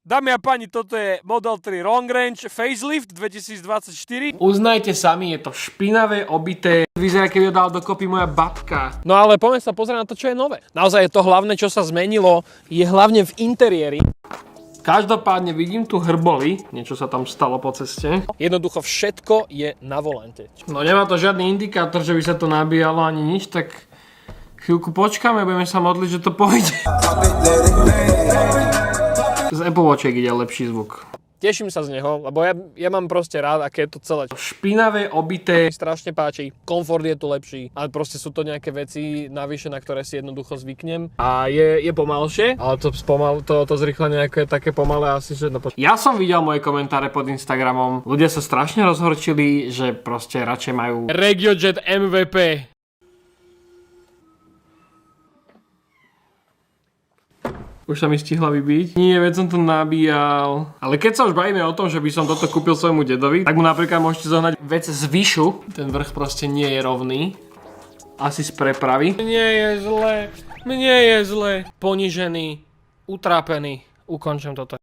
Dámy a páni, toto je Model 3 Long Range Facelift 2024. Uznajte sami, je to špinavé, obité. Vyzerá, keby ho dal dokopy moja babka. No ale poďme sa pozrieť na to, čo je nové. Naozaj to hlavné, čo sa zmenilo, je hlavne v interiéri. Každopádne vidím tu hrboly, niečo sa tam stalo po ceste. Jednoducho všetko je na volante. No nemá to žiadny indikátor, že by sa to nabíjalo ani nič, tak chvíľku počkáme, budeme sa modliť, že to pôjde. Z Apple Watchiek ide lepší zvuk. Teším sa z neho, lebo ja mám proste rád, aké je to celé. Špinavé, obité. Strašne páči, komfort je tu lepší, ale proste sú to nejaké veci navyše, na ktoré si jednoducho zvyknem. A je pomalšie, ale to zrýchlenie je také pomalé asi, že... Ja som videl moje komentáre pod Instagramom. Ľudia sa strašne rozhorčili, že proste radšej majú RegioJet MVP. Už sa mi stihla vybiť. Nie, veď som to nabíjal. Ale keď sa už bavíme o tom, že by som toto kúpil svojmu dedovi, tak mu napríklad môžete zohnať vec z výšu. Ten vrch proste nie je rovný. Asi z prepravy. Mne je zle. Ponížený, utrápený. Ukončím toto.